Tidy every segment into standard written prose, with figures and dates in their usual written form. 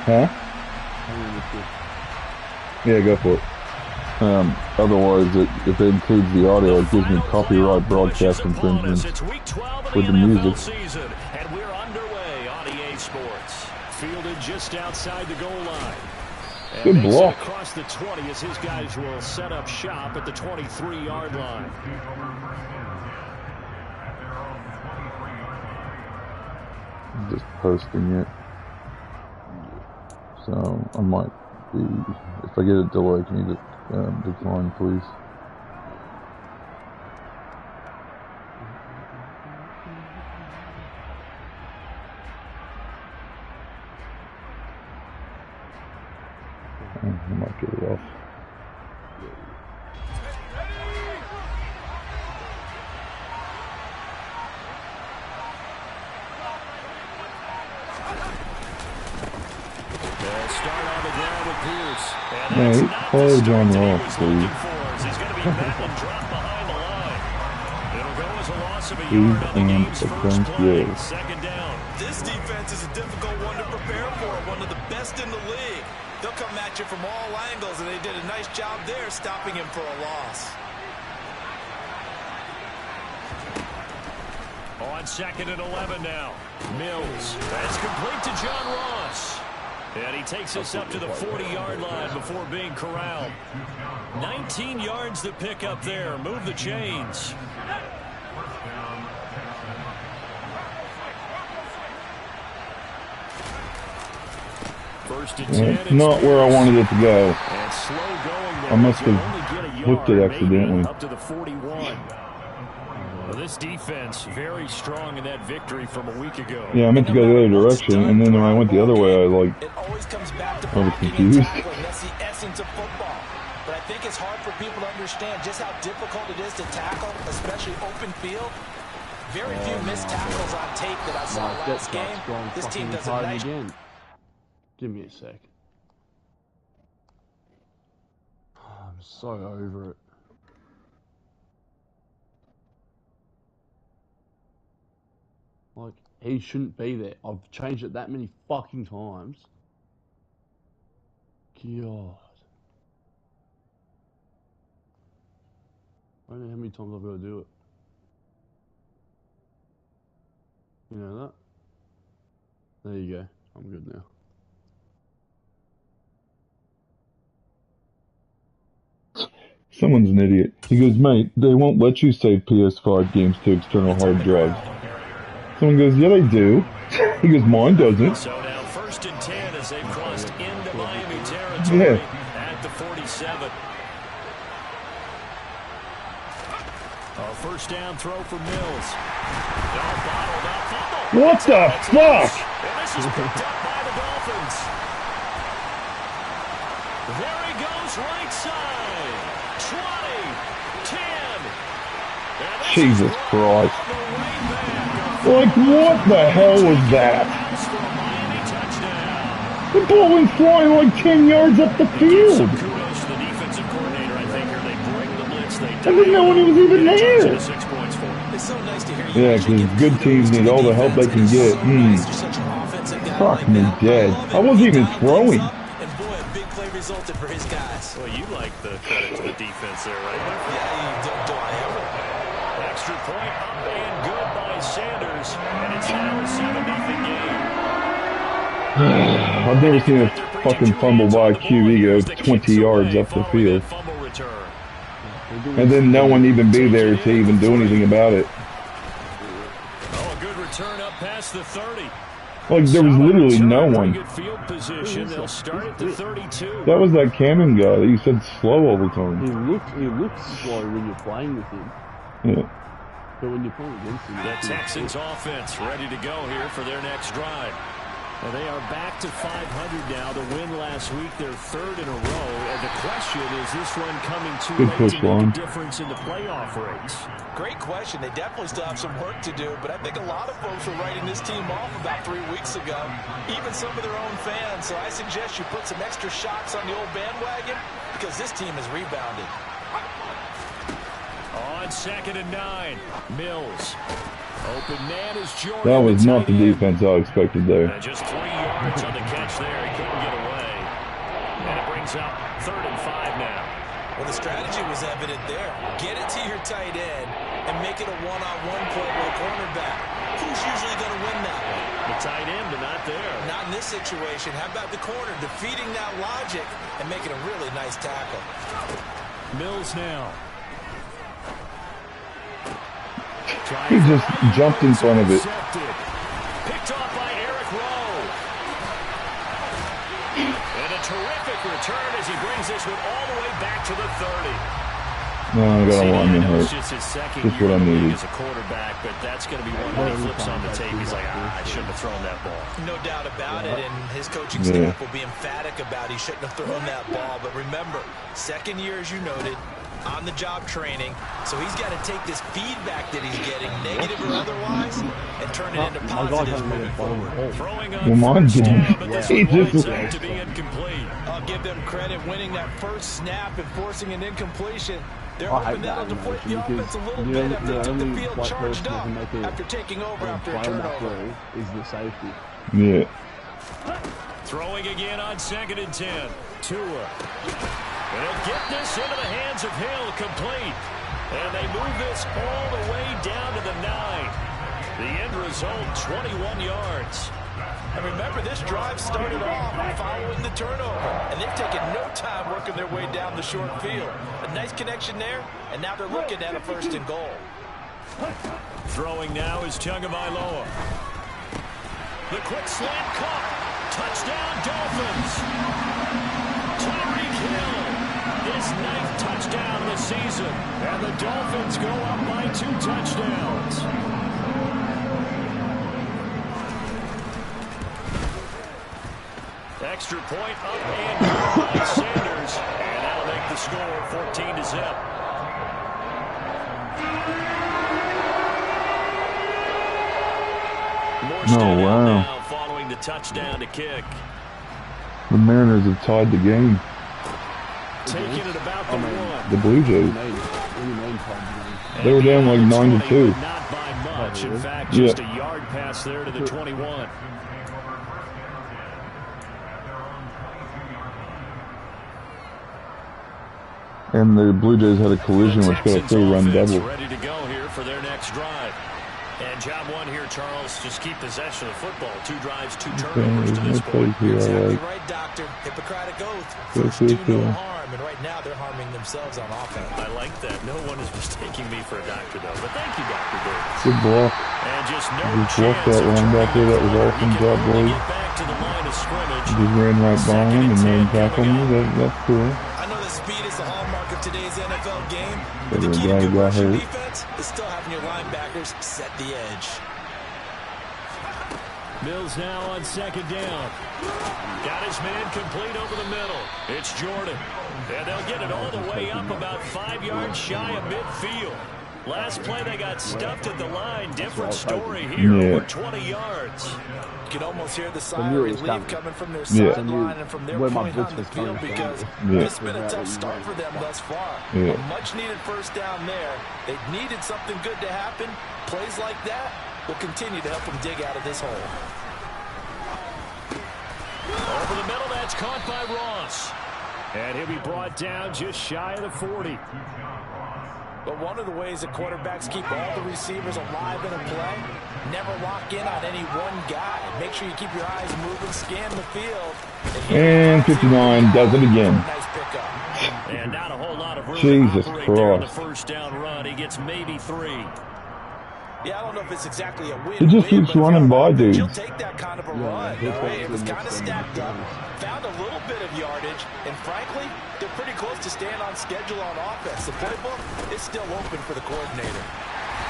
Huh? Yeah, go for it. Otherwise, if it includes the audio, it gives me copyright broadcast infringement with the music. And we're underway on EA Sports. Fielded just outside the goal line. And good block. Across the 20 as his guys will set up shop at the 23-yard line. I'm just posting it. So I might be, if I get a delay, can you decline, please? I might get it off. Hey, play John Ross, please. He's going to be Madden dropped behind the line. It'll go as a loss of a yard on the game's first play. Second down. This defense is a difficult one to prepare for, one of the best in the league. They'll come at you from all angles, and they did a nice job there stopping him for a loss. On 2nd and 11 now. Mills. That's complete to John Ross. And he takes us up to the 40-yard line before being corralled. 19 yards to pick up there. Move the chains. First and 10. It's not where I wanted it to go. I must have hooked it accidentally. Up to the 41. Well, this defense very strong in that victory from a week ago. Yeah, I meant to go the other direction, and then when I went the other way, I was confused. That's the essence of football. But I think it's hard for people to understand just how difficult it is to tackle, especially open field. Very few missed tackles on tape that I saw last game. This team does a nice job. Give me a sec. I'm so over it. Like, he shouldn't be there. I've changed it that many fucking times. God. I don't know how many times I've got to do it. You know that? There you go. I'm good now. Someone's an idiot. He goes, mate, they won't let you save PS5 games to external hard drives. Someone goes, yeah, they do. He goes, mine doesn't. So now 1st and 10 as they've crossed into Miami territory at the 47. A first down throw for Mills. All bottled up. Fumble. What the fuck? And this is picked up by the Dolphins. There he goes right side. 20, 10. Jesus Christ. Like, what the hell was that? The ball went flying like 10 yards up the field. Kudos to the defensive coordinator, I think, here. They bring the blitz. I didn't know when he was even there. 6 points for him. It's so nice to hear you. Yeah, because good teams need all the help they can get. Fuck me dead. I wasn't even throwing. And boy, a big play resulted for his guys. Well, you like the credit to the defense there, right? Yeah, do I ever? Extra point up and good by Sanders, and it's now a 7-0 game. I've never seen a fucking fumble by a QB go 20 yards up the field. And then no one even be there to even do anything about it. Oh, a good return up past the 30. Like, there was literally no one. Good field position. They'll start at the 32. That was that Cannon guy that you said slow all the time. He looks slow when you're playing with him. Yeah. But when you're playing against him... The Texans offense ready to go here for their next drive. And they are back to 500 now. The win last week, their 3rd in a row. And the question is this one coming too late to make a difference in the playoff race? Great question. They definitely still have some work to do, but I think a lot of folks were writing this team off about 3 weeks ago, even some of their own fans. So I suggest you put some extra shots on the old bandwagon because this team has rebounded. On 2nd and 9, Mills. Open man is Jordan. That was not the defense I expected there. Just 3 yards yards on the catch there. He couldn't get away. And it brings up 3rd and 5 now. Well, the strategy was evident there. Get it to your tight end and make it a one-on-one play with a cornerback. Who's usually going to win that one? The tight end, but not there. Not in this situation. How about the corner defeating that logic and making a really nice tackle? Mills now. He just jumped in front of it. Picked off by Eric Rowe. And a terrific return as he brings this one all the way back to the 30. No, I got a lineman hurt. Just his second Just year what I in the league needed. as a quarterback, but that's going to be one when he flips on the tape. He's like, I shouldn't have thrown that ball. No doubt about it, and his coaching staff will be emphatic about he shouldn't have thrown that ball. But remember, second year, as you noted, on-the-job training, so he's got to take this feedback that he's getting, negative or otherwise, and turn it into positives moving forward. Throwing Well, mine didn't. but this He one winds just- up to be incomplete. I'll give them credit winning that first snap and forcing an incompletion. They're I hoping hate that that'll deflate the animation offense a because little bit after they took the only field white charged person up who can make it after taking over after a play on that turnover. play is the safety. Yeah. Throwing again on 2nd and 10. Tua. And he'll get this into the hands of Hill, complete. And they move this all the way down to the 9. The end result, 21 yards. And remember, this drive started off following the turnover, and they've taken no time working their way down the short field. A nice connection there, and now they're looking at a 1st and goal. Throwing now is Tagovailoa. The quick slant caught. Touchdown, Dolphins. Tyreek Hill. His 9th touchdown of the season. And the Dolphins go up by 2 touchdowns. Extra point up and good by Sanders. And that'll make the score 14-0. Oh, wow. Now following the touchdown to kick. The Mariners have tied the game. Taking it about the 1. The Blue Jays. And They were down like 9-2. 20, not by much. In fact, just a yard pass there to the 21. And the Blue Jays had a collision which got a 3-run double. Ready to go here for their next drive. And job one here, Charles, just keep possession of the football. 2 drives, 2 turnovers to this point. You're exactly right, Doctor. Hippocratic oath. First do no harm, and right now they're harming themselves on offense. I like that. No one is mistaking me for a doctor, though. But thank you, Dr. Davis. Good block. And just no Just chance blocked that of linebacker. That was awesome job, boys. get back to the line of scrimmage. Just ran right by him and then tackled me. That's cool. I know that speed is the hallmark of today's NFL game, But but the the key guy to good got rushing hurt. defense is still having your linebackers set the edge. Mills now on 2nd down. Got his man complete over the middle. It's Jordan. And they'll get it all the way up about 5 yards shy of midfield. Last play they got stuffed at the line. Different story here. Yeah. Over 20 yards. You can almost hear the sigh of relief coming from their Yeah. sideline and from their Where my point on the blitz was field coming because from. Yeah. it's been a tough start for them thus far. Yeah. A much-needed first down there. They needed something good to happen. Plays like that will continue to help them dig out of this hole. Over the middle, that's caught by Ross. And he'll be brought down just shy of the 40. But one of the ways that quarterbacks keep all the receivers alive in a play, never lock in on any one guy. Make sure you keep your eyes moving, scan the field. And 59 does it again. Nice pickup. And not a whole lot of room Jesus to operate there on the Christ. first down run. He gets maybe 3. Yeah, I don't know if it's exactly a win. He just keeps running by dudes. You'll take that kind of a run. It was kind of stacked up. Found a little bit of yardage, and frankly, they're pretty close to staying on schedule on offense. The playbook is still open for the coordinator.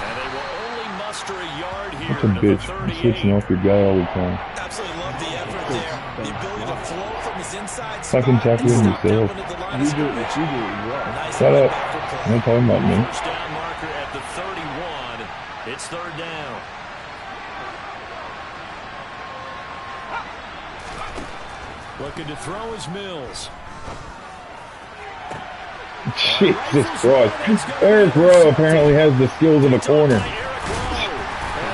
And they will only muster a yard here That's a to the bitch. 38. Switching off your guy all the time. Absolutely love the effort there. The ability to flow from his inside Fucking spot tackle and him stop yourself. jumping at the line of You do it, scrimmage. you do it well. Nice Shut up. linebacker play. I'm not talking about me. First down marker at the 31. It's 3rd down. Looking to throw is Mills. Jesus Christ. Eric Rowe apparently has the skills of a corner. And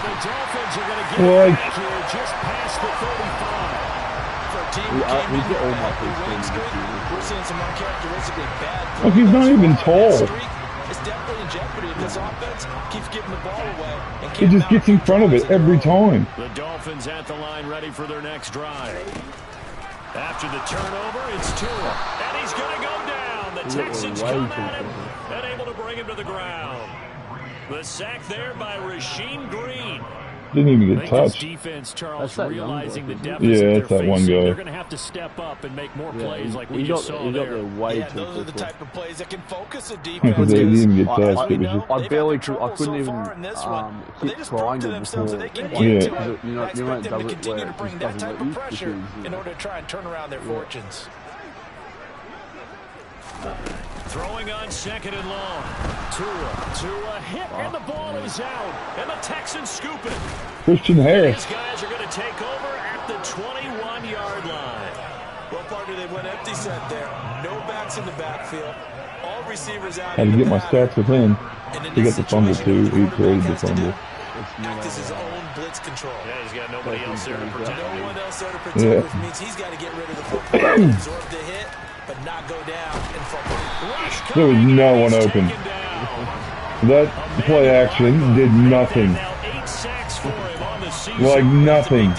the Dolphins are going to get What? it back here just past the 35. for a team who came in here on a healthy winning streak, we're seeing some uncharacteristically bad. Like he's not even tall. It's definitely in jeopardy if this offense keeps giving the ball away. And He just gets in front of it every time. The Dolphins at the line ready for their next drive. After the turnover, it's Tua. And he's going to go down. The Texans come at him and able to bring him to the ground. The sack there by Rasheem Green. Didn't even get touched. Defense, Charles, realizing the deficit yeah, that's that one guy. They're going to have to step up and make more plays like we just saw there. Those are the type of plays that can focus a defense. They didn't even get touched. I barely could. I couldn't even keep triangle before. Yeah. You know, them to continue to bring that type of pressure in order to try and turn around their fortunes. Throwing on second and long. Tua hit, and the ball is out. And the Texans scoop it. Christian Harris. These guys are going to take over at the 21-yard line. Well, partner, they went empty set there. No backs in the backfield. All receivers out. Had to get my stats with him. He got the fumble, too. He created the fumble. Act as his own blitz control. Yeah, he's got nobody else there to protect him. No one else there to protect him, which means he's got to get rid of the football, absorb the hit, but not go down and fumble. There was no one open. That play action did nothing. Like nothing.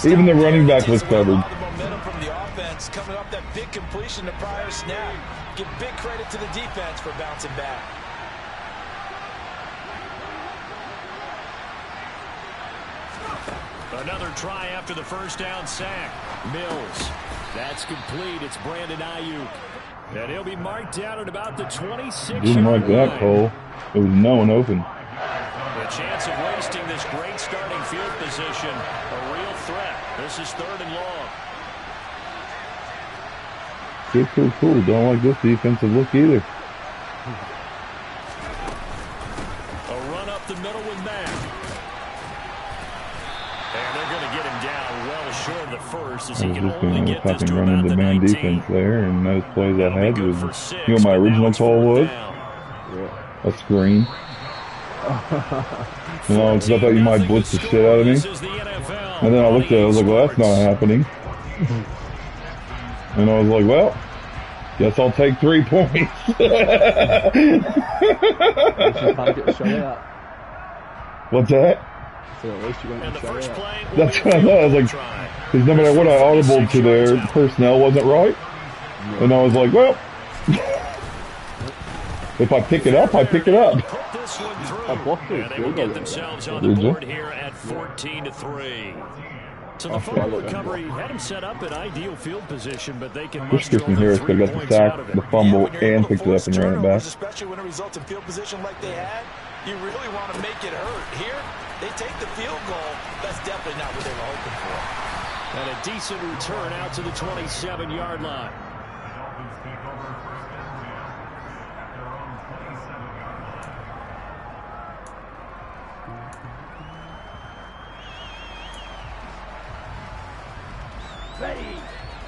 Even the running back was covered. Momentum from the offense coming off that big completion the prior snap. Give big credit to the defense for bouncing back. Another try after the first down sack. Mills. That's complete. It's Brandon Ayuk. And he'll be marked down at about the 26-yard Didn't like that, line. Cole. There was no one open. The chance of wasting this great starting field position. A real threat. This is third and long. Cool. Don't like this defensive look either. A run up the middle with Mack. And they're going to get him down well short of the first as I he was can just only going to get this fucking to run about into the man 19. defense there, and those plays I had was, For you know, my original call was Yeah. a screen. You know, because I thought you might blitz the shit out of me. And then I looked at it, I was like, well, that's not happening. And I was like, well, guess I'll take 3 points. What's that? So at least you're going to show out. That's what I thought. I was like, because no matter what I audibled to their personnel wasn't right. And I was like, well, if I pick it up, I pick it up. I blocked it. And they will get themselves on the board here at 14-3. So the fumble recovery had him set up in ideal field position, but they can muster Christian Harris could have got the sack, the fumble, and picked it up and ran it back. Especially when it results in field position like they had, you really want to make it hurt. Here, they take the field goal. That's definitely not what they were hoping for. And a decent return out to the 27-yard line.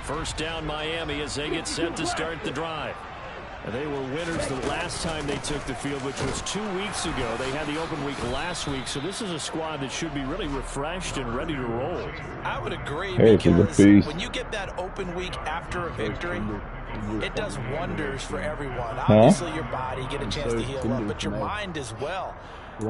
First down Miami as they get set to start the drive. And they were winners the last time they took the field, which was 2 weeks ago. They had the open week last week, so this is a squad that should be really refreshed and ready to roll. I would agree, Harris because is a beast. when you get that open week after a victory, it does wonders for everyone. Obviously, your body get a chance to heal up, but your mind as well.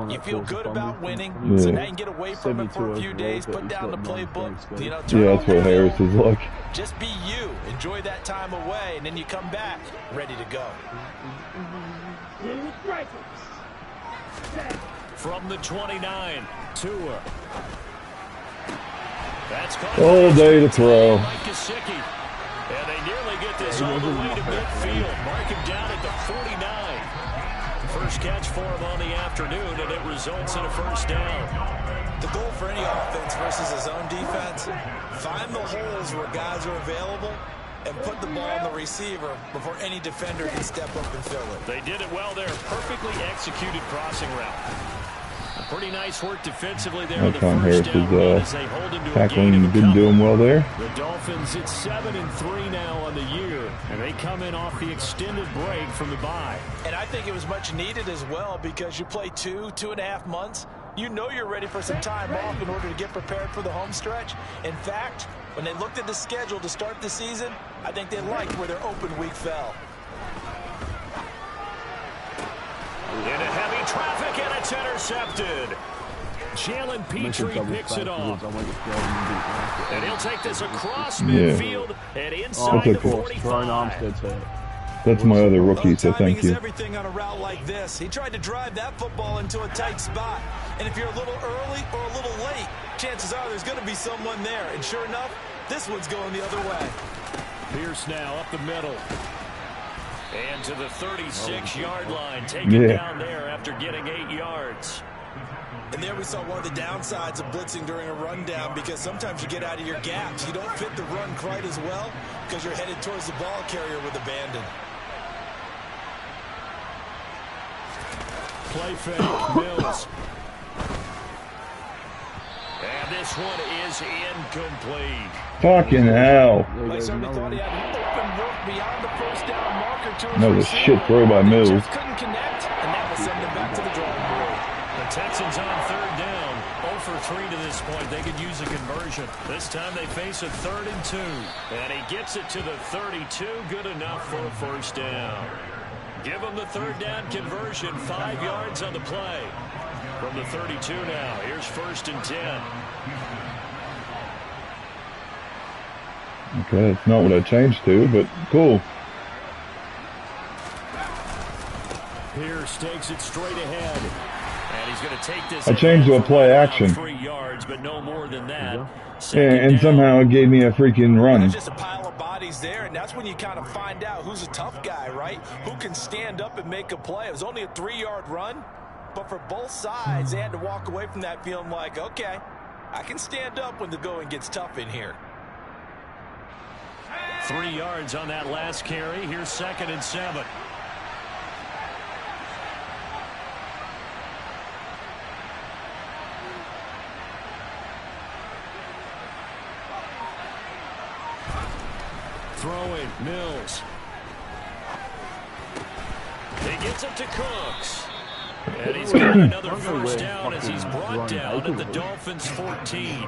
You feel good about winning, so now you can get away from it for a few days, put down the playbook, you know, turn Yeah, that's what Harris is like. Just be you. Enjoy that time away, and then you come back ready to go. From the 29, Tua. That's caught All day to throw. Mike Gesicki. And they nearly get this all the way to midfield. Mark him down at the 49. First catch for him on the afternoon, and it results in a first down. The goal for any offense versus his own defense, find the holes where guys are available and put the ball on the receiver before any defender can step up and fill it. They did it well there. Perfectly executed crossing route. Pretty nice work defensively there. The Harris first down is as they hold into a tackling gain of a didn't do couple. him well there. The Dolphins, it's 7-3 now on the year, and they come in off the extended break from the bye. And I think it was much needed as well, because you play 2.5 months. You know you're ready for some time off in order to get prepared for the home stretch. In fact, When they looked at the schedule to start the season, I think they liked where their open week fell. Into heavy traffic, and it's intercepted. Jalen Petrie picks it off. And he'll take this across midfield and inside the 45. That's my other rookie, so thank you. Everything on a route like this. He tried to drive that football into a tight spot. And if you're a little early or a little late, chances are there's going to be someone there. And sure enough, this one's going the other way. Pierce now up the middle. And to the 36-yard line. Taken down there after getting 8 yards. And there we saw one of the downsides of blitzing during a rundown, because sometimes you get out of your gaps. You don't fit the run quite as well because you're headed towards the ball carrier with abandon. Play fake, Mills. And this one is incomplete. Fucking hell. They certainly thought he had open work beyond the first down marker to his That was a shit throw by Mills. Just couldn't connect, and that will send them back to the drawing board. The Texans on third down. 0 for 3 to this point. They could use a conversion. This time they face a 3rd and 2. And he gets it to the 32. Good enough for a first down. Give him the 3rd down conversion. 5 yards on the play. From the 32 now. Here's 1st and 10. Okay, that's not what I changed to, but cool. Pierce takes it straight ahead. And he's going to take this. I changed to a play action. 3 yards, but no more than that. And somehow it gave me a freaking run. There's just a pile of bodies there, and that's when you kind of find out who's a tough guy, right? Who can stand up and make a play. It was only a 3-yard run, but for both sides, they had to walk away from that feeling like, okay, I can stand up when the going gets tough in here. 3 yards on that last carry. Here's 2nd and 7. Throwing, Mills. He gets it to Cooks. And he's got another first down as he's brought down at the Dolphins' 14.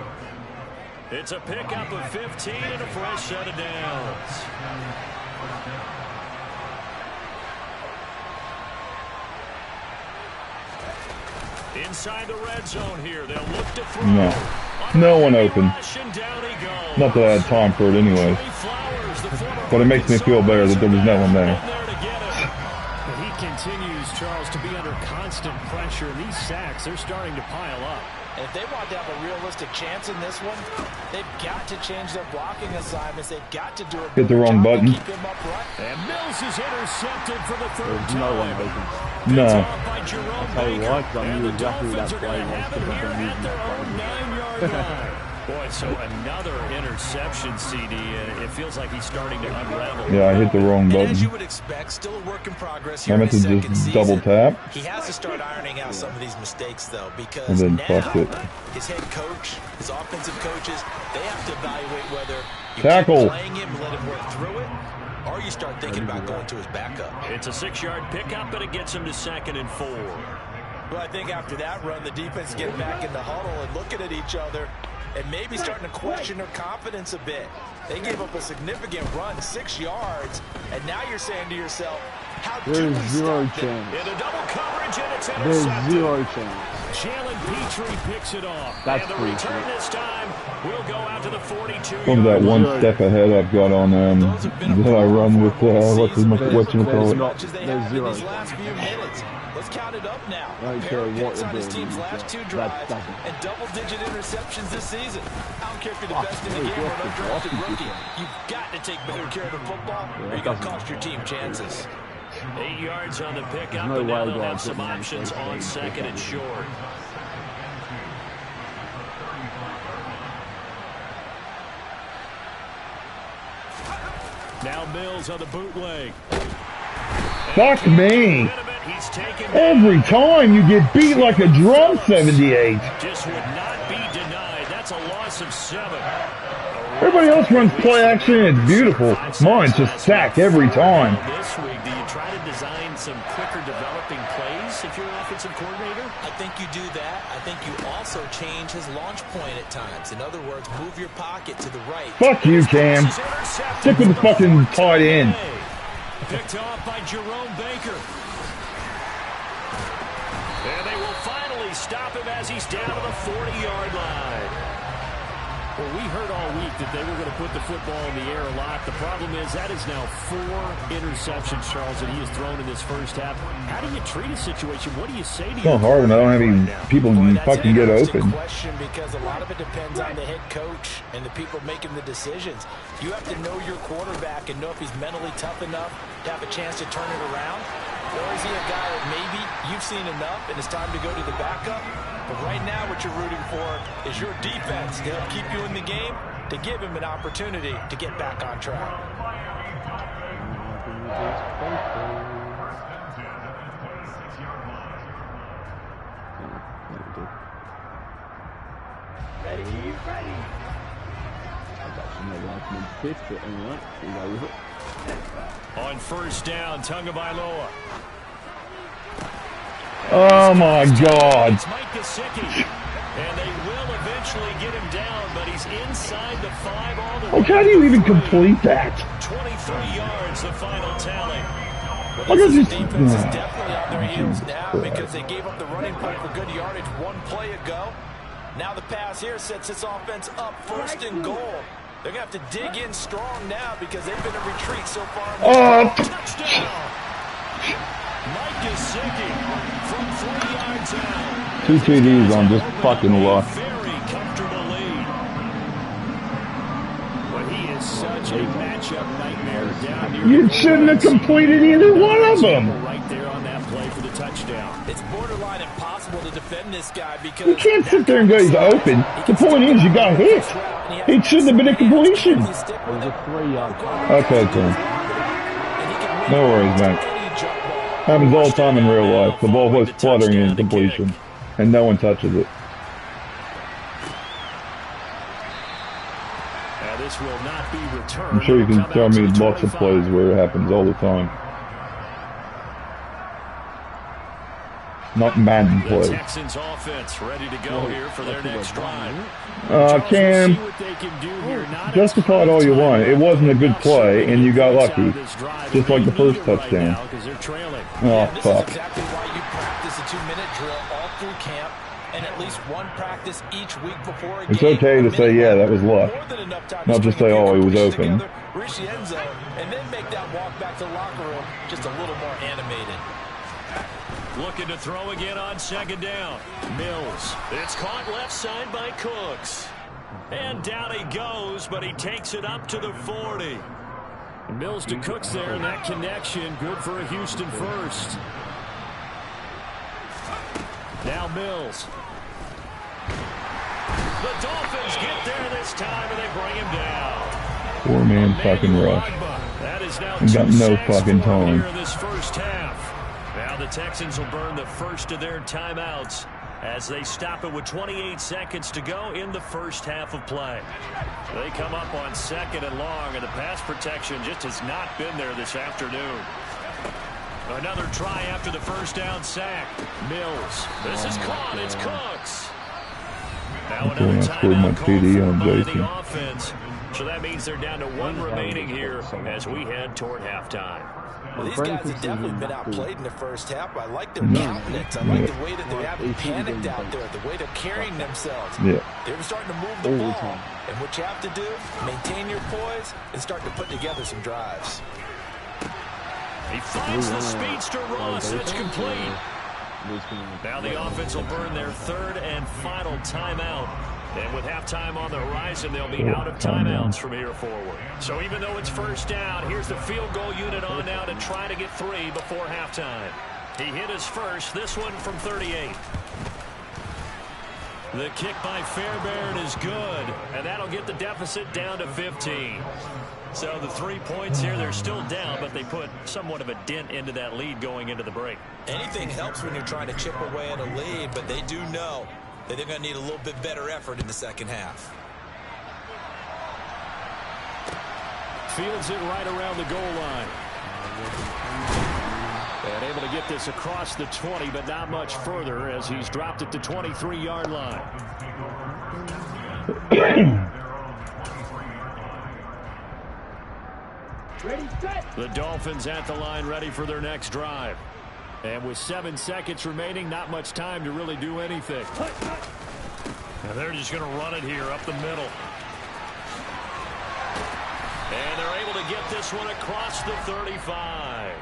It's a pickup of 15 and a fresh set of downs. Inside the red zone here. They'll look to throw. No one open. Not that I had time for it anyway. But it makes me feel better that there was no one there. He continues, Charles, to be under constant pressure. These sacks, they're starting to pile up. And if they want to have a realistic chance in this one, they've got to change their blocking assignments. They've got to do a hit the wrong button. keep him upright. And Mills is intercepted for the 3rd time. No one open. No. By Jerome I'll tell you Baker. why, 'cause I And knew the exactly Dolphins that are play going to was have it because here I've been at their own 9-yard line. Boy, so another interception, CD, and it feels like he's starting to unravel. Yeah, I hit the wrong And as you button. would expect, still a work in progress I here in meant his to second just season. double tap. He has to start ironing out some of these mistakes, though, because And then now fucked it. his head coach, his offensive coaches, they have to evaluate whether you Tackle. keep playing him and let him work through it, or you start thinking about going to his backup. It's a 6-yard pickup, but it gets him to 2nd and 4. But I think after that run, the defense getting back in the huddle and looking at each other and maybe starting to question their confidence a bit. They gave up a significant run, 6 yards, and now you're saying to yourself, how do we There's zero stop them? chance. In a double coverage, and it's There's intercepted. zero chance. Jalen Petrie picks it off. That's and the pretty return cool. this time will go out to the 42. From that one step ahead I've got on that I run with whatchamacallit. There's zero These last few minutes. Let's count it up now. I don't Pair care of what picks you're on his doing, team's you last can't. 2 drives That's and double-digit interceptions this season. I don't care if you're the Fuck, best in the no, game or an you're undrafted fucking rookie. good. You've got to take better care of the football or you're going to cost your team chances. 8 yards on the pickup, no and now way they'll do I have some put my options face on in 2nd and short. Now Mills on the bootleg. Fuck me! He's taken Every time you get beat like a drum, 78. Just would not be denied. That's a loss of 7. A Everybody else runs play action and it's beautiful. Mine's just sack every time. This week, do you try to design some quicker developing plays if you're an offensive coordinator? I think you do that. I think you also change his launch point at times. In other words, move your pocket to the right. Fuck you, Cam. Stick with the fucking tight end. Picked off by Jerome Baker. And they will finally stop him as he's down to the 40-yard line. Well, we heard all week that they were going to put the football in the air a lot. The problem is that is now 4 interceptions, Charles, that he has thrown in this first half. How do you treat a situation? What do you say to It's not hard when I don't have any people who fucking get open. Question, because a lot of it depends on the head coach and the people making the decisions. You have to know your quarterback and know if he's mentally tough enough to have a chance to turn it around. Or is he a guy that maybe you've seen enough and it's time to go to the backup? But right now what you're rooting for is your defense to help keep you in the game, to give him an opportunity to get back on track. On first down, Tagovailoa. Oh my God. It's Mike Gesicki. And they will eventually get him down, but he's inside the 5 all the way. How do you even complete that? 23 yards, the final tally. Well, this defense is definitely on their heels now because they gave up the running play for good yardage 1 play ago. Now the pass here sets this offense up 1st and goal. They're going to have to dig in strong now because they've been in retreat so far. Touchdown! Mike Gesicki from 3 yards out. 2 TDs on just fucking luck. Very comfortable lead. But he is such a matchup nightmare down near. You shouldn't have completed either one of them. Right there on that play for the touchdown. It's borderline impossible to defend this guy because You can't sit there and go, he's open. The point is, you got hit. It shouldn't have been a completion. Okay, Tim. No worries, man. Happens all the time in real life. The ball was fluttering in completion, and no one touches it. This will not be returned. I'm sure you can tell me lots of plays where it happens all the time. Not Madden plays. Texans offense ready to go here for their next drive. Cam, justify it all you want. It wasn't a good play, and you got lucky. Just like the first touchdown. Oh, This fuck. is exactly why you practice a 2-minute drill all through camp and at least one practice each week before a game. It's okay to say, yeah, that was luck. Not just say, oh, he was open. Reach the end zone, and then make that walk back to the locker room just a little more animated. Looking to throw again on 2nd down. Mills. It's caught left side by Cooks. And down he goes, but he takes it up to the 40. Mills to Cooks there, and that connection good for a Houston first. Now Mills. The Dolphins get there this time, and they bring him down. 4-man fucking rush. That is now And got no fucking time. in this first half. Now the Texans will burn the first of their timeouts as they stop it with 28 seconds to go in the first half of play. They come up on 2nd and long, and the pass protection just has not been there this afternoon. Another try after the first down sack. Mills. This is caught. It's Cooks. Now another timeout called for by the offense. So that means they're down to 1 remaining here as we head toward halftime. Well, these guys have definitely been outplayed in the first half. I like their confidence. I like the way that they haven't panicked out there, the way they're carrying themselves. Yeah. They're starting to move the ball. And what you have to do, maintain your poise and start to put together some drives. He finds the speedster Ross. It's complete. Now the offense will burn their 3rd and final timeout. And with halftime on the horizon, they'll be out of timeouts from here forward. So even though it's first down, here's the field goal unit on now to try to get 3 before halftime. He hit his first, this one from 38. The kick by Fairbairn is good, and that'll get the deficit down to 15. So the 3 points here, they're still down, but they put somewhat of a dent into that lead going into the break. Anything helps when you're trying to chip away at a lead, but they do know that they're going to need a little bit better effort in the second half. fields it right around the goal line. And able to get this across the 20, but not much further as he's dropped at the 23-yard line. The Dolphins at the line ready for their next drive. And with 7 seconds remaining, not much time to really do anything. And they're just going to run it here up the middle. And they're able to get this one across the 35.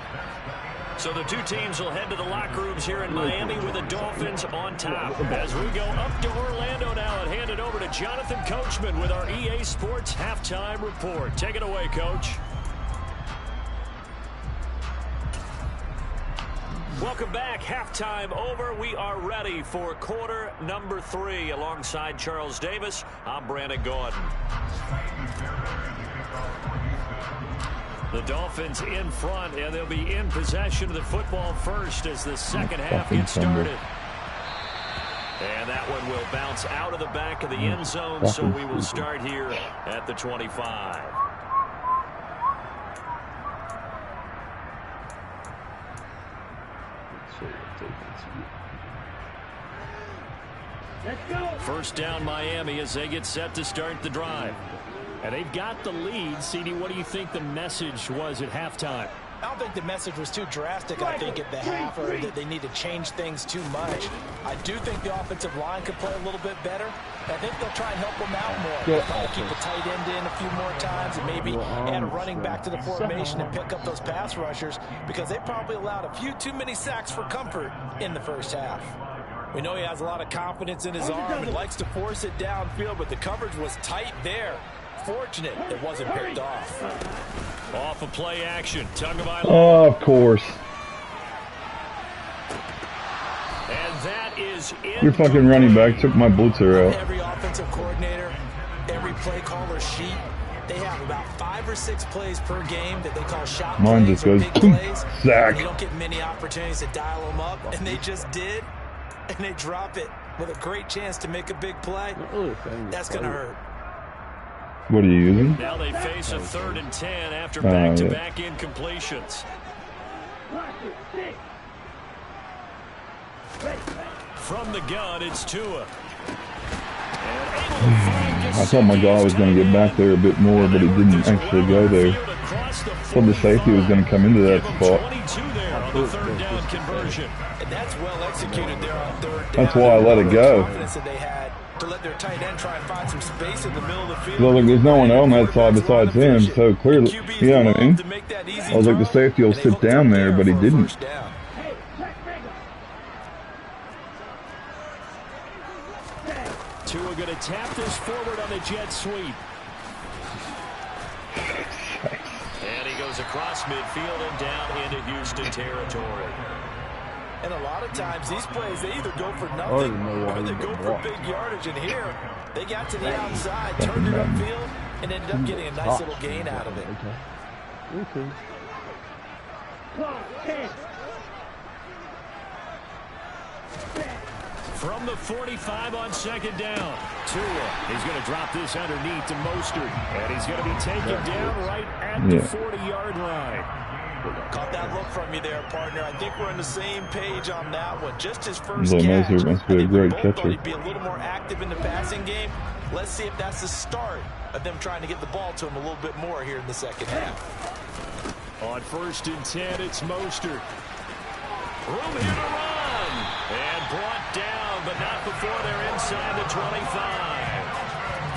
So the two teams will head to the locker rooms here in Miami with the Dolphins on top. As we go up to Orlando now and hand it over to Jonathan Coachman with our EA Sports Halftime Report. Take it away, Coach. Welcome back. Halftime over. We are ready for quarter number 3. Alongside Charles Davis, I'm Brandon Gordon. The Dolphins in front, and they'll be in possession of the football first as the second half gets started. And that one will bounce out of the back of the end zone, so we will start here at the 25. First down Miami as they get set to start the drive. And they've got the lead. CD, what do you think the message was at halftime? I don't think the message was too drastic, I think, at the half, or that they need to change things too much. I do think the offensive line could play a little bit better. I think they'll try and help them out more. They'll probably keep a tight end in a few more times and maybe add a running back to the formation and pick up those pass rushers because they probably allowed a few too many sacks for comfort in the first half. We know he has a lot of confidence in his arm and likes to force it downfield, but the coverage was tight there. Fortunate it wasn't picked off. Off of play action. Tagovailoa. Oh, of course. And that is it. Your fucking running back took my blitzer out. Every offensive coordinator, every play caller sheet, they have about 5 or 6 plays per game that they call shot Mine plays just or goes big plays. sack. You don't get many opportunities to dial them up, and they just did, and they drop it with a great chance to make a big play. That's going to hurt. What are you using? Now they face a 3rd and 10 after back-to-back incompletions. From the gun, it's Tua. I thought my guy was going to get back there a bit more, but he didn't actually go there. Thought the safety was going to come into that spot. That's well executed there on 3rd down. That's why I let it go. To let their tight end try and find some space in the middle of the field. So, like, there's no one on that side besides him, so clearly, you know what I mean? I was like, the safety will sit down there, but he didn't. Tua going to tap this forward on the jet sweep. And he goes across midfield and down into Houston territory. And a lot of times, these plays, they either go for nothing or they go for big yardage. And here, they got to the outside, turned it upfield, and ended up getting a nice little gain out of it. Okay. From the 45 on 2nd down, Tua. He's going to drop this underneath to Mostert. And he's going to be taken down right at the 40-yard line. Caught that look from you there, partner. I think we're on the same page on that one. Just his first catch. Mostert must be a great catcher. He'd be a little more active in the passing game. Let's see if that's the start of them trying to get the ball to him a little bit more here in the second half. On 1st and 10, it's Mostert. Room here to run. And brought down, but not before they're inside the 25.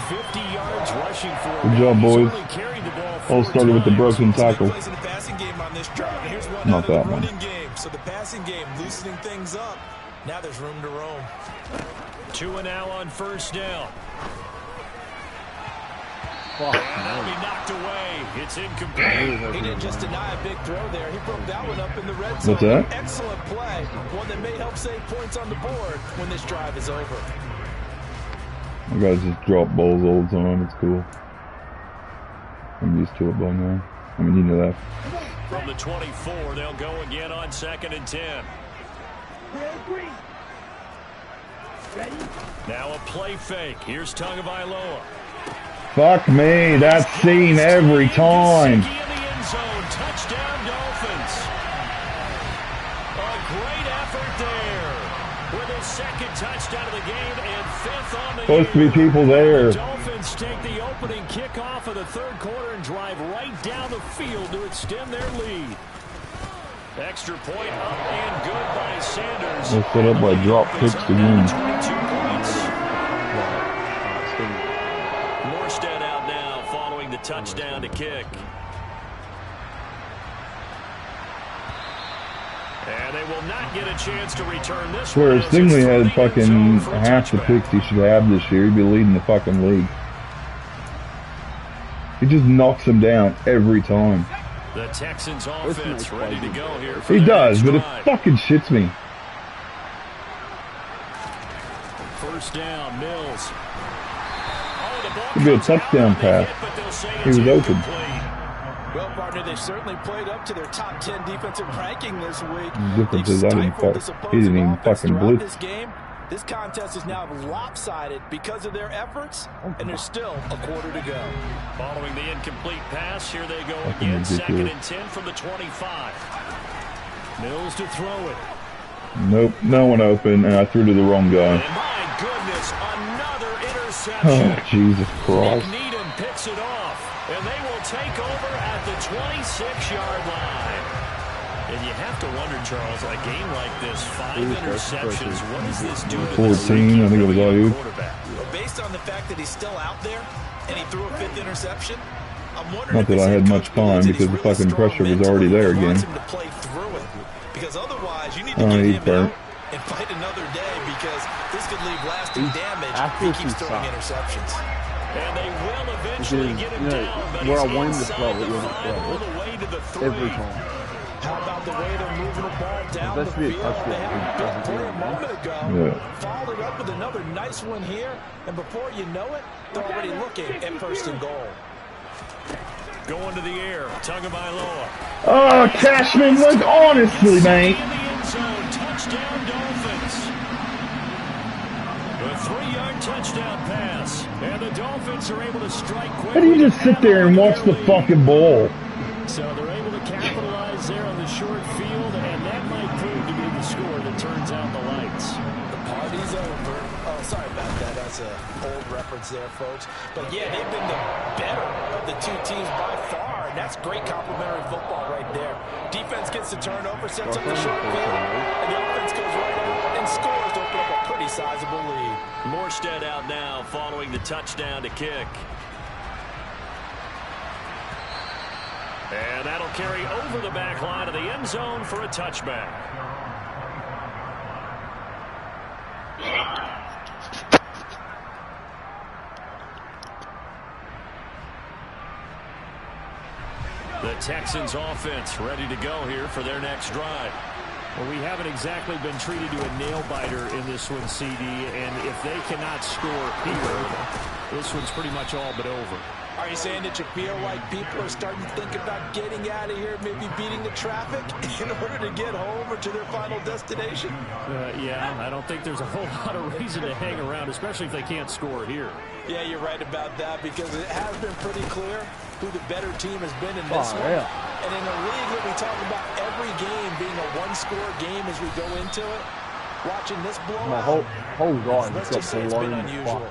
50 yards rushing for him. Good job, boys. All started with the broken tackle. Not that one. So the passing game loosening things up. Now there's room to roam. Tua now on 1st down. And that'll be knocked away. It's incomplete. He didn't just deny a big throw there. He broke that one up in the red zone. What's that? Excellent play. One that may help save points on the board when this drive is over. My guys just drop balls all the time. It's cool. I'm used to it by now. I mean, you know that. From the 24, they'll go again on 2nd and 10. Now a play fake. Here's Tagovailoa. Fuck me, that's seen every time. Touchdown Dolphins. A great effort there with his second touchdown of the game and fifth on the Supposed to be people there. The Dolphins take the opening kickoff of the third quarter and drive right down the field to extend their lead. Extra point up and good by Sanders. They set up by drop kicks again. 22 points. Morstead out now following the touchdown to kick. And they will not get a chance to return this one. Whereas Stingley had fucking half the picks he should have this year. He'd be leading the fucking league. He just knocks them down every time. The Texans offense ready to go here. He does, but it fucking shits me. First down, Mills. Could be a touchdown pass. He was open. Well, partner, they certainly played up to their top 10 defensive ranking this week. The difference is he didn't even fucking blitz. This game, this contest is now lopsided because of their efforts, and there's still a quarter to go. Following the incomplete pass, here they go again. Second and 10 from the 25. Mills to throw it. Nope, no one open, and I threw to the wrong guy. And my goodness, another interception. Oh, Jesus Christ. Needham picks it off, and they will take over at the 26-yard line. And you have to wonder, Charles, a game like this, 5 interceptions, what does this do to 14, I think it was all you. Well, based on the fact that he's still out there, and he threw a 5th interception, I'm wondering not that I had much time because the fucking pressure was already there again. Because otherwise, you need to get him out and fight another day because this could leave lasting damage if he keeps throwing interceptions. And they will eventually get him down, but where I he's wanted to inside throw the it, 5 all the way to the 3. every time. How about the way they're moving the ball down the field? They had a big play a moment ago. Followed up with another nice one here. And before you know it, they're already looking at 1st and goal. Going to the air. Tagovailoa. Oh, Cashman, look, honestly, mate. In the end zone. Touchdown Dolphins. A 3-yard touchdown pass. And the Dolphins are able to strike quickly. How do you just sit there and watch the fucking ball? So they're able to capitalize there on the short field, and that might prove to be the score that turns out the lights. The party's over. Oh, sorry about that. That's an old reference there, folks. But, yeah, they've been the better of the two teams by far, and that's great complimentary football right there. Defense gets the turnover, sets up the short field, and the offense goes right out and scores to open up a pretty sizable lead. Morstead out now following the touchdown to kick. And that'll carry over the back line of the end zone for a touchback. The Texans offense ready to go here for their next drive. Well, we haven't exactly been treated to a nail-biter in this one, CD, and if they cannot score here, this one's pretty much all but over. Are you saying that you feel like people are starting to think about getting out of here, maybe beating the traffic in order to get home or to their final destination? Yeah, I don't think there's a whole lot of reason to hang around, especially if they can't score here. Yeah, you're right about that because it has been pretty clear who the better team has been in this one. Yeah. And in a league that we talk about every game being a one-score game as we go into it, watching this blowout, my whole guy let's just say it's been unusual.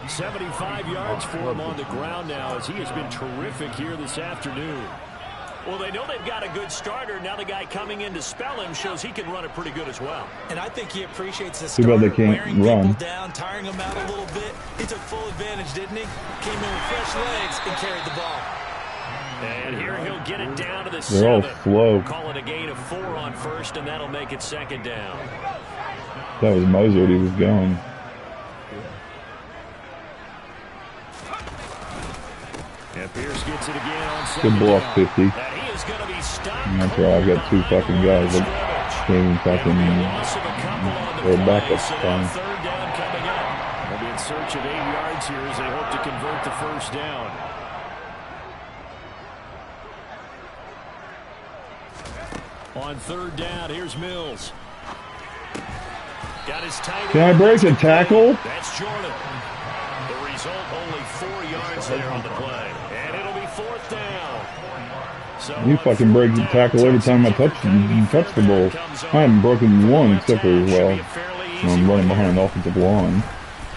75 yards for him on the ground now as he has been terrific here this afternoon. Well, they know they've got a good starter. Now the guy coming in to spell him shows he can run it pretty good as well. And I think he appreciates the starter wearing people down, tiring them out a little bit. He took full advantage, didn't he? Came in with fresh legs and carried the ball. And here he'll get it down to the 7. They're all slow. Call it a gain of 4 on first, and that'll make it 2nd down. That was Mozart. He was gone. And Pierce gets it again on 2nd Good block, 50. And he is going to be stopped. And that's why I've got 2 fucking guys that can't even fucking throw backup time. 3rd down coming up. They'll be in search of 8 yards here as they hope to convert the 1st down. On 3rd down, here's Mills. Got his tight end. Can I break a tackle? That's Jordan. The result, only 4 yards there on the play. And it'll be 4th down. So You fucking break the tackle every time I touch the ball. I haven't broken one except for, well, I'm running behind the offensive line,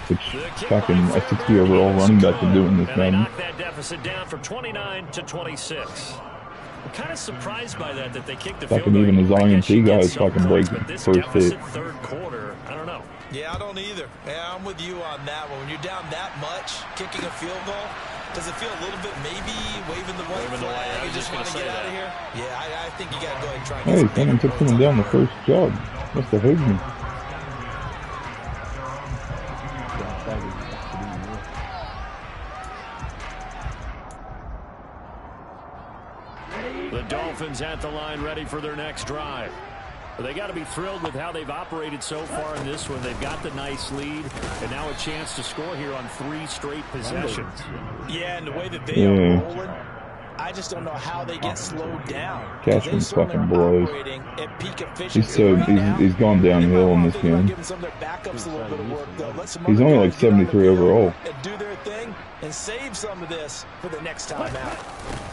which fucking a 60 overall running back can do in this Madden. Knock that deficit down from 29 to 26. I'm kind of surprised by that they kicked the field goal. Fucking even his INT guys fucking break first hit. Third quarter, I don't know. Yeah, I don't either. Yeah, I'm with you on that one. When you're down that much, kicking a field goal, does it feel a little bit maybe waving the white flag? You just want to get out of here? Yeah, I think you got to go ahead and try and get hey, someone took someone down the first job. Must have hit me. The Dolphins at the line, ready for their next drive. They got to be thrilled with how they've operated so far in this one. They've got the nice lead, and now a chance to score here on 3 straight possessions. Yeah, and the way that they are rolling, I just don't know how they get slowed down. Cashman's fucking blows. He's gone downhill in this game. He's only like 73 overall. Do their thing and save some of this for the next time out.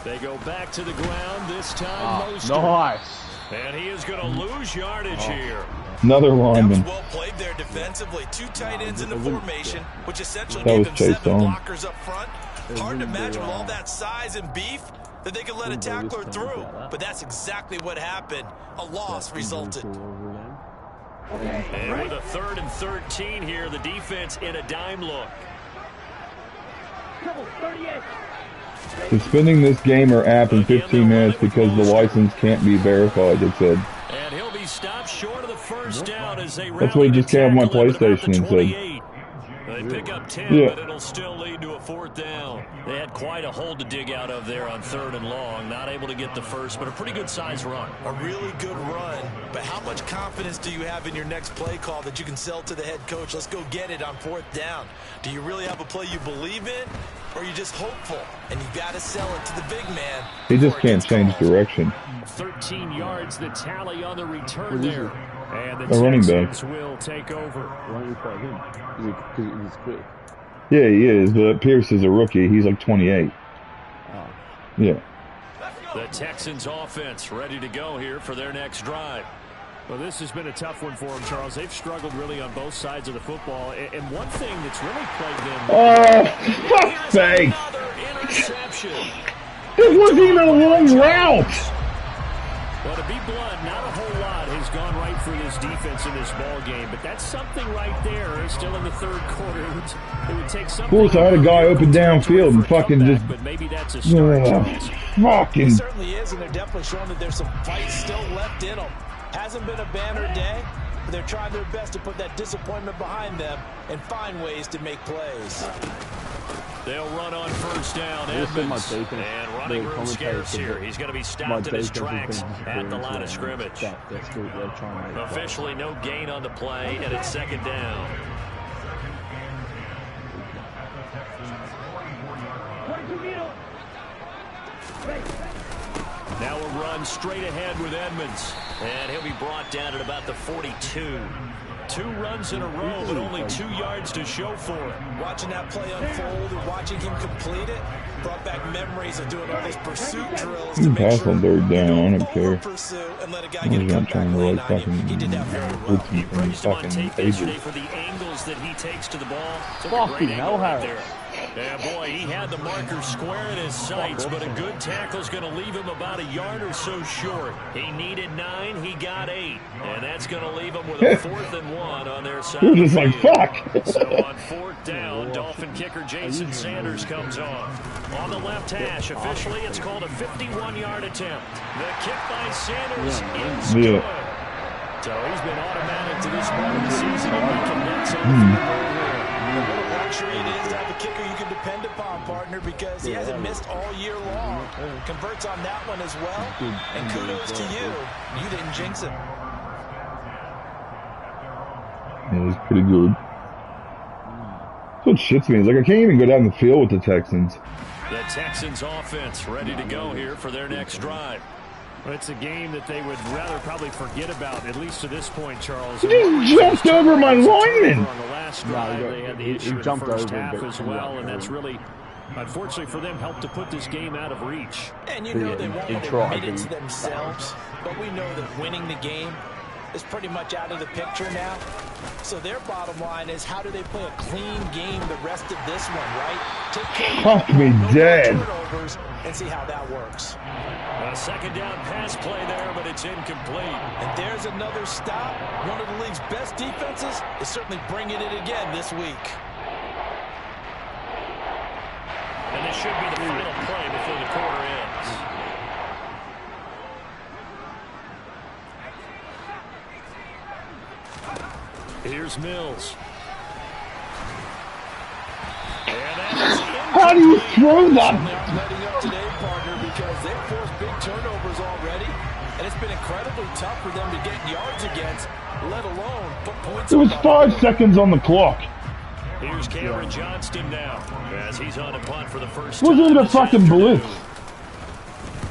They go back to the ground this time. Nice. And he is going to lose yardage here. Another lineman. That was well played there defensively. 2 tight ends in the formation, which essentially gave them 7 blockers up front. Hard to imagine with all that size and beef that they could let a tackler through. But that's exactly what happened. A loss resulted. And with a 3rd and 13 here, the defense in a dime look. Suspending this game or app in 15 minutes because the license can't be verified, it said. And he'll be stopped short of the first down as they That's what he just came on my PlayStation and said. They pick up 10, but it'll still lead to a 4th down. They had quite a hole to dig out of there on 3rd and long. Not able to get the first, but a pretty good size run. A really good run. But how much confidence do you have in your next play call that you can sell to the head coach? Let's go get it on 4th down. Do you really have a play you believe in? Or are you just hopeful? And you got to sell it to the big man. He just can't change direction. 13 yards, the tally on the return there. And the running back will take over. Yeah, he is, but Pierce is a rookie. He's like 28. Yeah. The Texans offense ready to go here for their next drive. Well, this has been a tough one for them, Charles. They've struggled really on both sides of the football. And one thing that's really plagued them... Oh, fuck's sake! Interception. This wasn't even a long route! Well, to be blunt, not a whole lot has gone right for this defense in this ball game, but that's something right there. Still in the 3rd quarter, it would take something. Of course, I had a guy open downfield and fucking just. But maybe that's a start. Fucking. It certainly is, and they're definitely showing that there's some fight still left in them. Hasn't been a banner day, but they're trying their best to put that disappointment behind them and find ways to make plays. They'll run on 1st down. Edmonds, and running room scarce here. He's going to be stopped in his tracks at the line of scrimmage. Officially no gain on the play, and it's 2nd down. Now a run straight ahead with Edmonds, and he'll be brought down at about the 42. 2 runs in a row, but only 2 yards to show for it. Watching that play unfold and watching him complete it brought back memories of doing all those pursuit drills. You can pass on 3rd down, I don't care. And let a guy get a comeback lane on you. He did that very well. You praised him on tape yesterday for the angles that he takes to the ball. Fucking hell, there. Yeah, boy, he had the marker square in his sights, but a good tackle's going to leave him about a yard or so short. He needed 9, he got 8, and that's going to leave him with a 4th and 1 on their side. You're just like, fuck. So on 4th down, Dolphin kicker Jason Sanders comes on. On the left hash, officially, it's called a 51-yard attempt. The kick by Sanders is good. So he's been automatic to this point of the season, and he can net something. What a luxury it is to have a kicker you can depend upon, partner, because he hasn't missed all year long. Converts on that one as well. And kudos to you. You didn't jinx him. It was pretty good. That's what shits me. It's like I can't even go down the field with the Texans. The Texans offense ready to go here for their next drive. Well, it's a game that they would rather probably forget about, at least to this point, Charles. He just jumped over my lineman. On the last drive, they had the issue in the first half as well, and that's really, unfortunately for them, helped to put this game out of reach. And you know they won't admit it to themselves, but we know that winning the game is pretty much out of the picture now. So their bottom line is, how do they play a clean game the rest of this one, right? Take care Fuck me dead. turnovers and see how that works. A second down pass play there, but it's incomplete. And there's another stop. One of the league's best defenses is certainly bringing it again this week. And this should be the final play before the quarter ends. Here's Mills. How do you throw that? Letting up today, partner, because they've forced big turnovers already, and it's been incredibly tough for them to get yards against, let alone put points. It was 5 seconds on the clock. Here's Cameron Johnston now, as he's on a punt for the first time. Wasn't it a fucking blitz?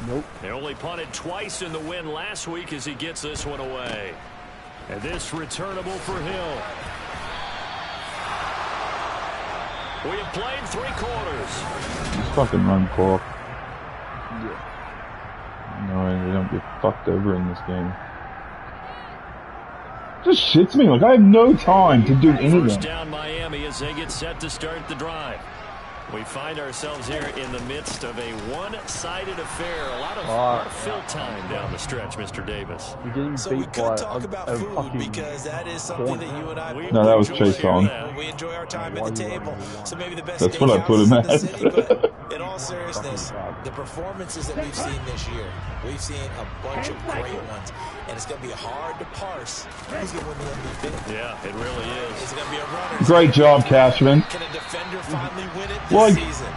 Nope. They only punted twice in the win last week as he gets this one away. And this returnable for Hill. We have played 3 quarters. Fucking run clock. Yeah. No, they don't get fucked over in this game. Just shits me. Like, I have no time to do anything. First down Miami as they get set to start the drive. We find ourselves here in the midst of a one-sided affair. A lot of fill time down the stretch, Mr. Davis. You're getting So we beat could by talk about a food fucking because that is something that you and I No, that was Chase on. we enjoy our time at the table. So maybe the best That's what I put him steakhouses in the at. city, but in all seriousness, the performances that we've seen this year, we've seen a bunch of great ones, and it's going to be hard to parse who's going to win the MVP. Yeah, it really is. Is it going to be a runner? Great job, Cashman. Can a defender finally win it this season?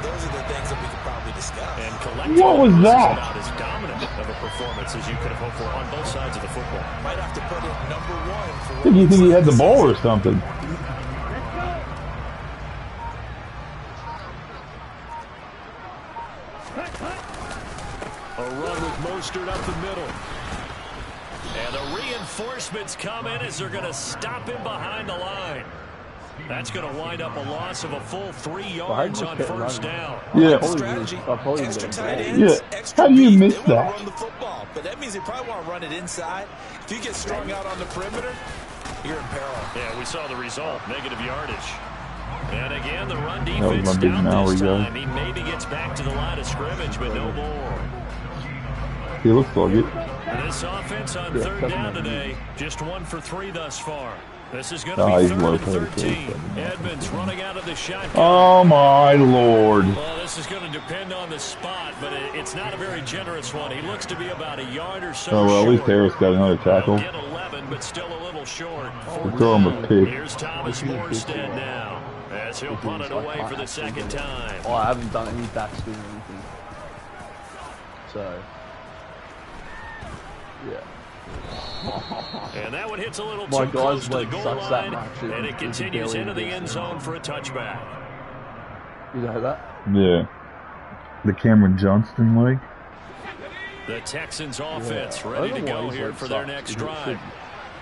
Those are the things that we could probably discuss. And collectively, What was that? about as dominant of a performance as you could have hoped for on both sides of the football. Might have to put it number 1 for. You think he had the ball or something? A run with Mostert up the middle. And the reinforcements come in as they're going to stop him behind the line. That's going to wind up a loss of a full 3 yards on first down. Yeah. Strategy, extra tight ends, Yeah. extra How do you beef, miss they wanna that? run the football, but that means they probably want to run it inside. If you get strung out on the perimeter, you're in peril. Yeah, we saw the result, negative yardage. And again, the run was defense my big down Maui this guy. time. He maybe gets back to the line of scrimmage, but no more. He looks like it. And this offense on third down today, just 1 for 3 thus far. This is going to Oh, be he's 3rd low and paid, 13. too. Edmonds running out of the shotgun. Oh my lord. Well, this is going to depend on the spot, but it's not a very generous one. He looks to be about a yard or so Oh well, at least short. Harris got another tackle. Get 11, but still a little short. Throw him a pick. Here's Thomas Morstead now, as he'll punt it away for the second time. Oh, I haven't done any backspin or anything. So, yeah. And that one hits a little My too close guy's to the leg goal sucks that line, much, and it it's continues barely into the against end him. zone for a touchback. You know that? Yeah. The Cameron Johnston leg. The Texans offense Yeah. ready I to don't know go why here he's for like their sucks. next He drive. shouldn't.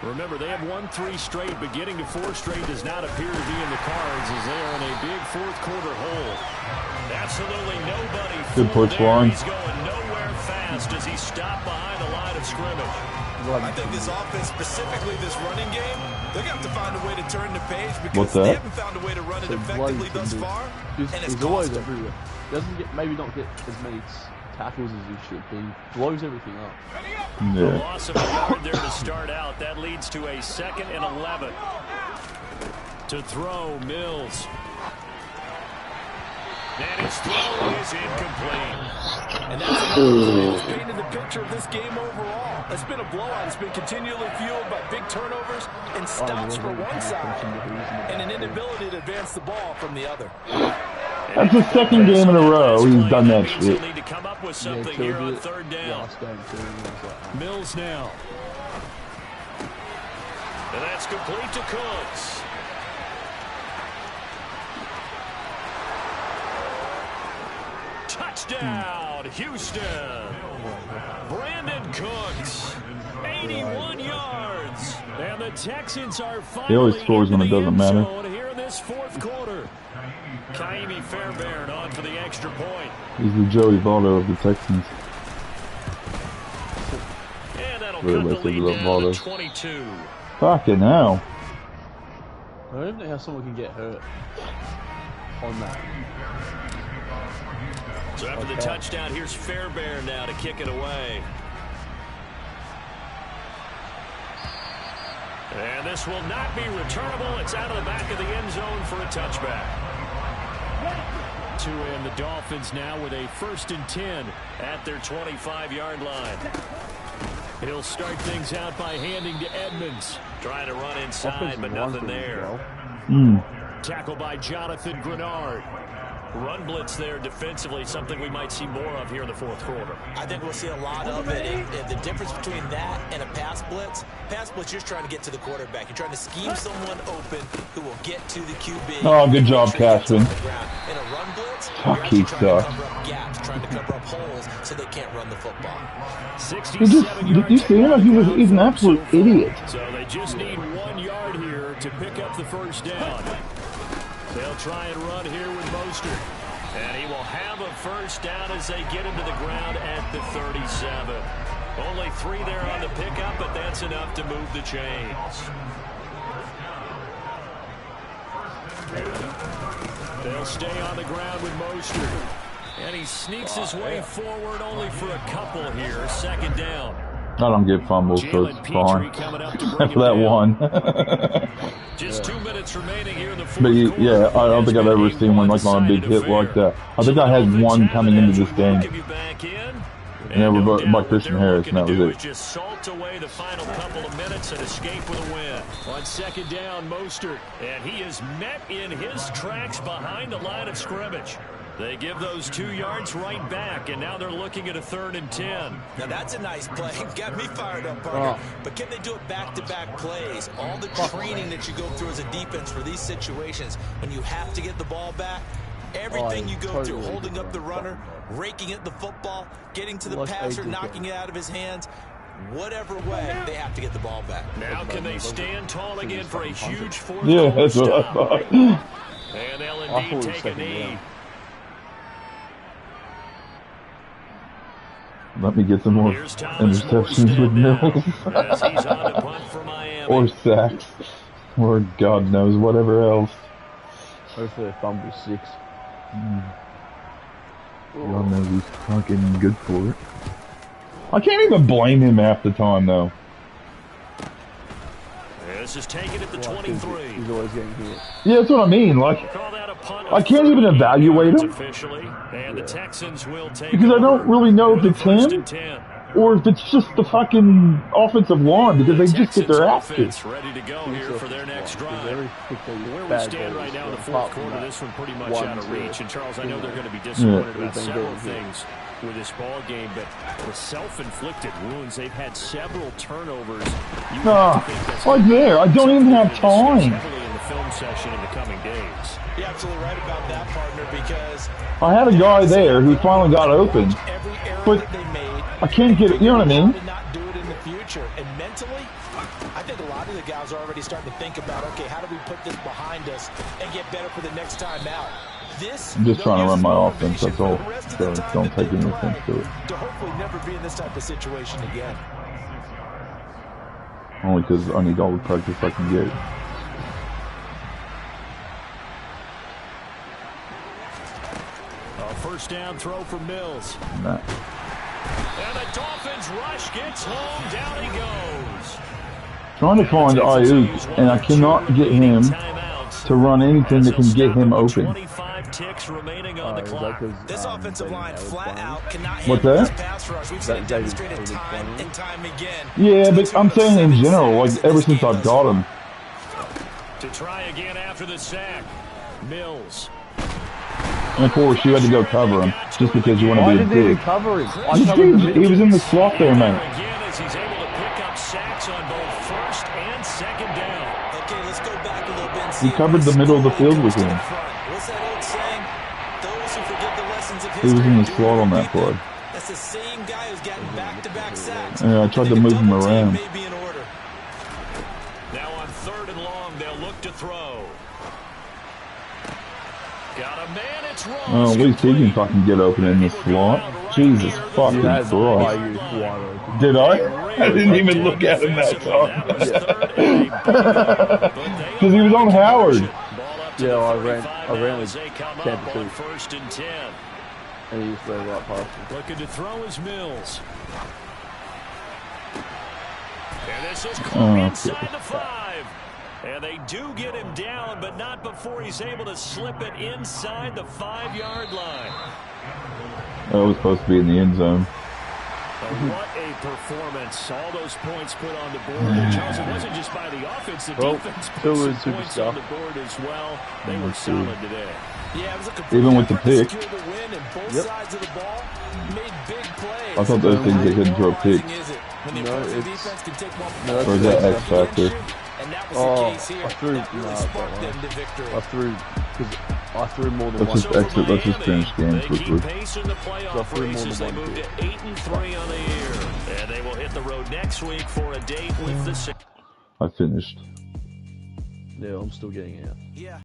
Remember, they have won 3 straight, but getting to 4 straight does not appear to be in the cards as they are in a big fourth quarter hole. Absolutely nobody. Good push, there. Warren. He's going nowhere fast as he stopped behind the line of scrimmage. I think this offense, specifically this running game, they're going to have to find a way to turn the page because What's they that? haven't found a way to run it So effectively Blake thus can do- far, He's, and it's he's always cost them. everywhere. Doesn't get maybe not get as many tackles as he should be. Blows everything up. The Yeah. loss of a yard there to start out. That leads to a 2nd and 11. To throw, Mills. And his throw is incomplete. And that's another that's painted the picture of this game overall. It's been a blowout. It's been continually fueled by big turnovers and stops from one side and an inability to advance the ball from the other. That's the second game in a row he's done that Means he'll shit. need to come up with Yeah, something killed here on it. 3rd down. Last game too. And it was like, Mills now. And that's complete to Cooks. Touchdown, touchdown, Houston. Brandon Cooks, 81 yards. And the Texans are He always finally scores into when it the doesn't end matter. zone here in this fourth quarter. Kaimi Fairbairn on for the extra point. He's the Joey Votto of the Texans. And that'll Really, cut the let's look lead it up, down to Votto. 22. Fucking hell. I don't know how someone can get hurt on that. So after the touchdown, here's Fairbairn now to kick it away. And this will not be returnable. It's out of the back of the end zone for a touchback. To end the Dolphins now with a 1st and 10 at their 25-yard line. He'll start things out by handing to Edmonds. Trying to run inside, but nothing there. Tackle by Jonathan Grenard. Run blitz there defensively, something we might see more of here in the fourth quarter. I think we'll see a lot of it. And the difference between that and a pass blitz, you're just trying to get to the quarterback. You're trying to scheme someone open who will get to the QB. Oh, good job, Caspen. In a run blitz, Fuck, he you're trying to sucks. cover up gaps, trying to cover up holes so they can't run the football. 67 Did you see him? He's an absolute idiot. So they just need 1 yard here to pick up the first down. They'll try and run here with Mostert. And he will have a first down as they get him to the ground at the 37. Only 3 there on the pickup, but that's enough to move the chains. They'll stay on the ground with Mostert. And he sneaks his way forward only for a couple here. 2nd down. I don't get fumbles, so it's fine. After that one. Just 2 minutes remaining here in the fourth But quarter. yeah, I don't think I've ever seen one like on a big hit like that. I think I had one coming into this game. And that was by Christian Harris, and that was it. Just salt away the final couple of minutes and escape with a win. On 2nd down, Mostert. And he is met in his tracks behind the line of scrimmage. They give those 2 yards right back, and now they're looking at a 3rd and 10. Now that's a nice play. Got me fired up, partner. But can they do it back-to-back plays? All the training that you go through as a defense for these situations, when you have to get the ball back, everything you go through, holding up the runner, raking at the football, getting to the passer, knocking it out of his hands, whatever way, they have to get the ball back. Now can they stand tall again for a huge fourth Yeah, quarter that's what I stop? thought. And they'll indeed take a knee. Let me get some more interceptions with Mills. As he's on to punt for Miami. Or sacks. Or God knows whatever else. Hopefully a fumble 6. God knows he's fucking good for it. I can't even blame him half the time, though. This is taken at the 23. He's always getting hit. Yeah, that's what I mean. Like, Call that a punt I can't even evaluate him. officially, and the Texans will take Because I don't really know if it's 1st him and 10. or if it's just the fucking offensive line, because they just get their ass Texans kicked. ready to go here for their next drive. Very Where we bad stand goals. right now in the Apart fourth from quarter, that, this one pretty much 1-0. out of reach. And Charles, I know they're going to be disappointed about We've been several going here. things with this ball game, but the self-inflicted wounds, they've had several turnovers. You have to think that's Like there, I don't even have time. heavily in the film session in the coming days. You're absolutely right about that, partner, because I had a guy there who finally got open, every error but that they made, I can't get it, you know what I mean? how to not do it in the future. And mentally, I think a lot of the guys are already starting to think about, okay, how do we put this behind us and get better for the next time out? I'm just trying to run my offense, that's all. So don't take any offense to it. To hopefully never be in this type of situation again. Only because I need all the practice I can get. A first down throw for Mills. Nah. And the Dolphins rush gets home. Down he goes. Trying to find Ayuk, and I cannot get him to run anything that can get him open. 25 ticks remaining on the clock. This offensive line flat out cannot What's handle that? this pass rush. We've seen it demonstrated time and time again. Yeah, but I'm saying in general, like ever since I've got him. To try again after the sack. Mills. And of course, you had to go cover him just because you want Why to be a did they dick. cover him? He was in the slot there, man. Again as he's able to pick up sacks on both first and second down. Okay, let's go back a little bit and see. He covered the middle of the field with him. What's that old saying? Those who forget the lessons of He was in the history slot on do that repeat play. them. That's the same guy who's gotten back-to-back sacks. Yeah, I tried to move him around. May be in order. Now on 3rd and long, they'll look to throw. Got a man, it's Ross. Oh, at least he can fucking get open in the slot. Jesus fucking Christ. Did I? I didn't even look at him that time. Because he was on Howard. Yeah, I ran with 10 to 2. First and 10. And he was very right past me. Looking to throw his Mills. And this is caught inside the 5. And they do get him down, but not before he's able to slip it inside the 5-yard line. That was supposed to be in the end zone. What a performance. All those points put on the board. And Charles, it wasn't just by the offense. The defense put some points on the board as well. They were solid today. Yeah, it was a even with the pick. the win and both sides of the ball made big plays. I thought those things they couldn't throw picks. Or is that X Factor? And that was the case here. I threw more than Let's just exit. Let's just finish games quickly. They move to 8-3 on the year. And they will hit the road next week for a date with the... I finished. Yeah, I'm still getting out. Yeah.